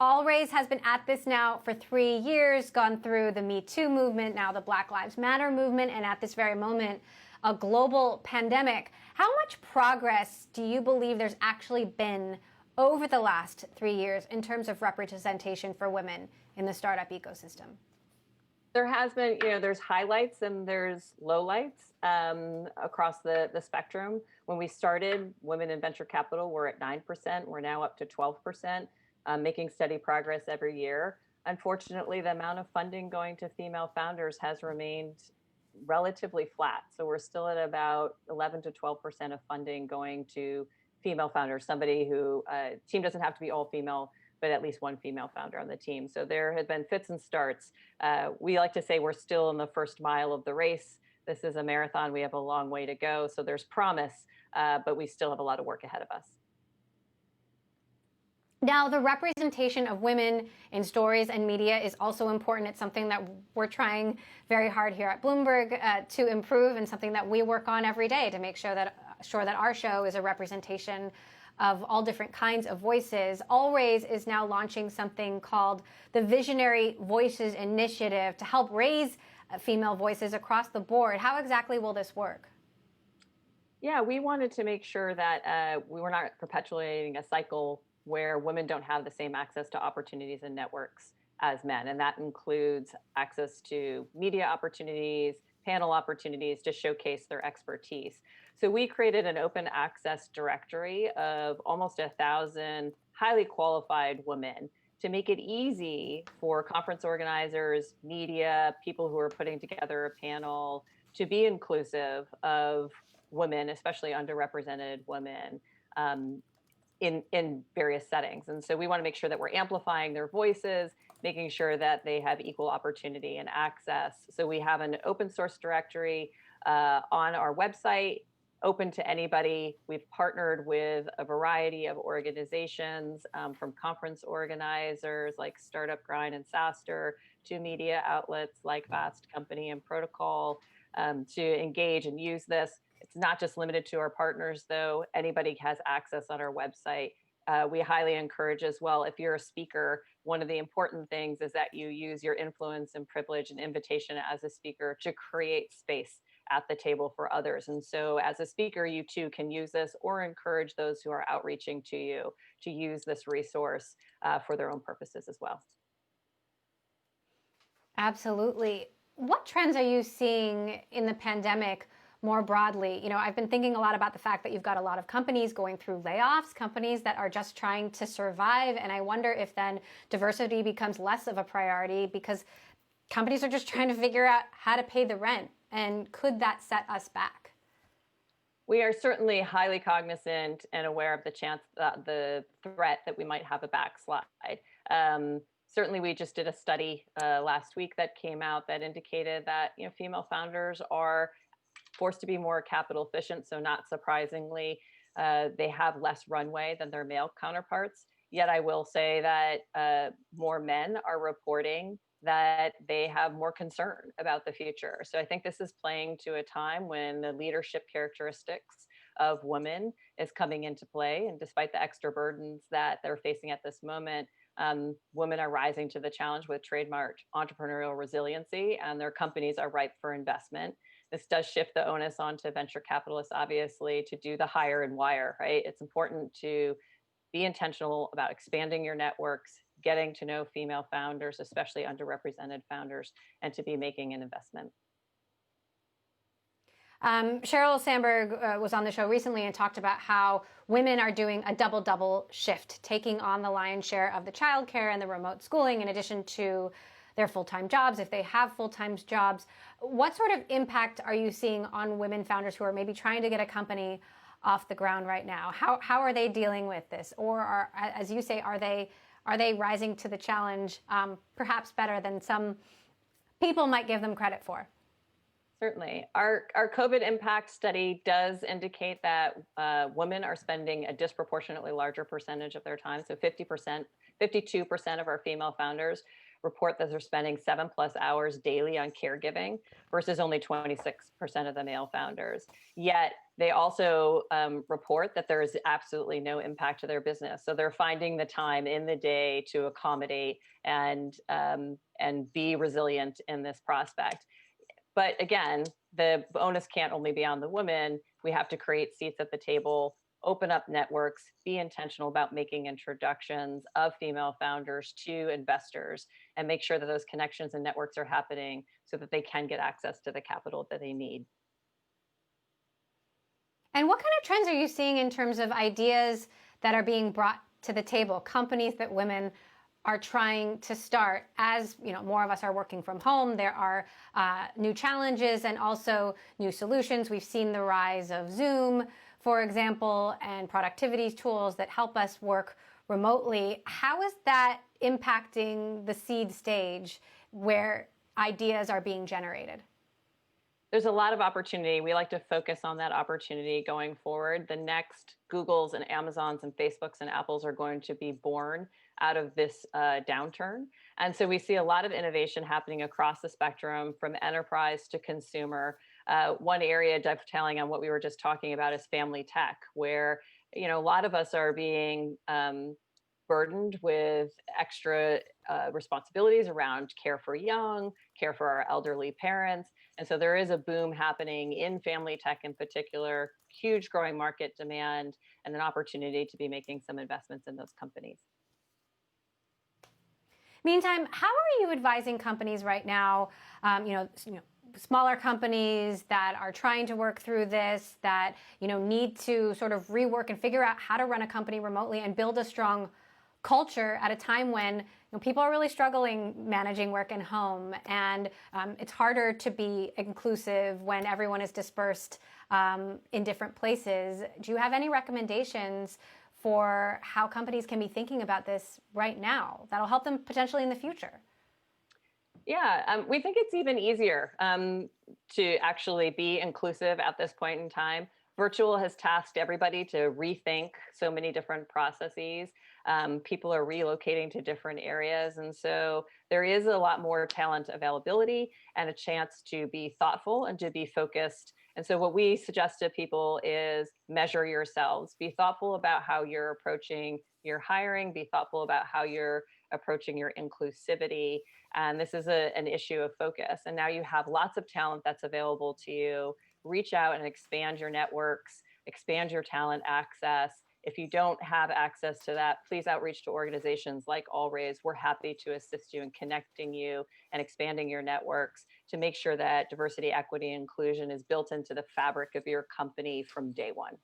Allraise has been at this now for 3 years, gone through the Me Too movement, now the Black Lives Matter movement, and at this very moment, a global pandemic. How much progress do you believe there's actually been over the last 3 years in terms of representation for women in the startup ecosystem? There has been, there's highlights and there's lowlights across the spectrum. When we started, women in venture capital were at 9%. We're now up to 12%, making steady progress every year. Unfortunately, the amount of funding going to female founders has remained relatively flat. So we're still at about 11 to 12% of funding going to female founders, somebody who, team doesn't have to be all female, but at least one female founder on the team. So there have been fits and starts. We like to say we're still in the first mile of the race. This is a marathon. We have a long way to go. So there's promise, but we still have a lot of work ahead of us. Now, the representation of women in stories and media is also important. It's something that we're trying very hard here at Bloomberg to improve, and something that we work on every day to make sure that our show is a representation of all different kinds of voices. Allraise is now launching something called the Visionary Voices Initiative to help raise female voices across the board. How exactly will this work? Yeah, we wanted to make sure that we were not perpetuating a cycle where women don't have the same access to opportunities and networks as men. And that includes access to media opportunities, panel opportunities to showcase their expertise. So we created an open access directory of almost 1,000 highly qualified women to make it easy for conference organizers, media, people who are putting together a panel to be inclusive of women, especially underrepresented women, in various settings. And so we want to make sure that we're amplifying their voices, making sure that they have equal opportunity and access. So we have an open source directory on our website, open to anybody. We've partnered with a variety of organizations, from conference organizers like Startup Grind and SaaStr to media outlets like Fast Company and Protocol, to engage and use this. It's not just limited to our partners, though. Anybody has access on our website. We highly encourage as well, if you're a speaker, one of the important things is that you use your influence and privilege and invitation as a speaker to create space at the table for others. And so as a speaker, you too can use this or encourage those who are outreaching to you to use this resource for their own purposes as well. Absolutely. What trends are you seeing in the pandemic more broadly? I've been thinking a lot about the fact that you've got a lot of companies going through layoffs, companies that are just trying to survive. And I wonder if then diversity becomes less of a priority because companies are just trying to figure out how to pay the rent. And could that set us back? We are certainly highly cognizant and aware of the chance, the threat that we might have a backslide. Certainly, we just did a study last week that came out that indicated that female founders are forced to be more capital efficient. So not surprisingly, they have less runway than their male counterparts. Yet I will say that more men are reporting that they have more concern about the future. So I think this is playing to a time when the leadership characteristics of women is coming into play. And despite the extra burdens that they're facing at this moment, women are rising to the challenge with trademark entrepreneurial resiliency, and their companies are ripe for investment. This does shift the onus onto venture capitalists, obviously, to do the hire and wire, right? It's important to be intentional about expanding your networks, getting to know female founders, especially underrepresented founders, and to be making an investment. Sheryl Sandberg was on the show recently and talked about how women are doing a double shift, taking on the lion's share of the childcare and the remote schooling in addition to their full-time jobs, if they have full-time jobs. What sort of impact are you seeing on women founders who are maybe trying to get a company off the ground right now? How are they dealing with this? Or as you say, are they rising to the challenge perhaps better than some people might give them credit for? Certainly. Our COVID impact study does indicate that women are spending a disproportionately larger percentage of their time. So 50%, 52% of our female founders report that they're spending 7+ hours daily on caregiving versus only 26% of the male founders. Yet they also report that there is absolutely no impact to their business. So they're finding the time in the day to accommodate and be resilient in this prospect. But again, the onus can't only be on the woman. We have to create seats at the table, open up networks, be intentional about making introductions of female founders to investors, and make sure that those connections and networks are happening so that they can get access to the capital that they need. And what kind of trends are you seeing in terms of ideas that are being brought to the table, companies that women are trying to start? As more of us are working from home, there are new challenges and also new solutions. We've seen the rise of Zoom, for example, and productivity tools that help us work remotely. How is that impacting the seed stage where ideas are being generated? There's a lot of opportunity. We like to focus on that opportunity going forward. The next Googles and Amazons and Facebooks and Apples are going to be born out of this downturn. And so we see a lot of innovation happening across the spectrum from enterprise to consumer. One area dovetailing on what we were just talking about is family tech, where a lot of us are being burdened with extra responsibilities around care for young, care for our elderly parents. And so there is a boom happening in family tech in particular, huge growing market demand, and an opportunity to be making some investments in those companies. Meantime, how are you advising companies right now, smaller companies that are trying to work through this, that need to sort of rework and figure out how to run a company remotely and build a strong culture at a time when people are really struggling managing work and home, and it's harder to be inclusive when everyone is dispersed in different places? Do you have any recommendations for how companies can be thinking about this right now that'll help them potentially in the future? Yeah, we think it's even easier to actually be inclusive at this point in time. Virtual has tasked everybody to rethink so many different processes. People are relocating to different areas. And so there is a lot more talent availability and a chance to be thoughtful and to be focused. And so what we suggest to people is measure yourselves. Be thoughtful about how you're approaching your hiring. Be thoughtful about how you're approaching your inclusivity. And this is an issue of focus. And now you have lots of talent that's available to you. Reach out and expand your networks, expand your talent access. If you don't have access to that, please outreach to organizations like AllRaise. We're happy to assist you in connecting you and expanding your networks to make sure that diversity, equity, and inclusion is built into the fabric of your company from day one.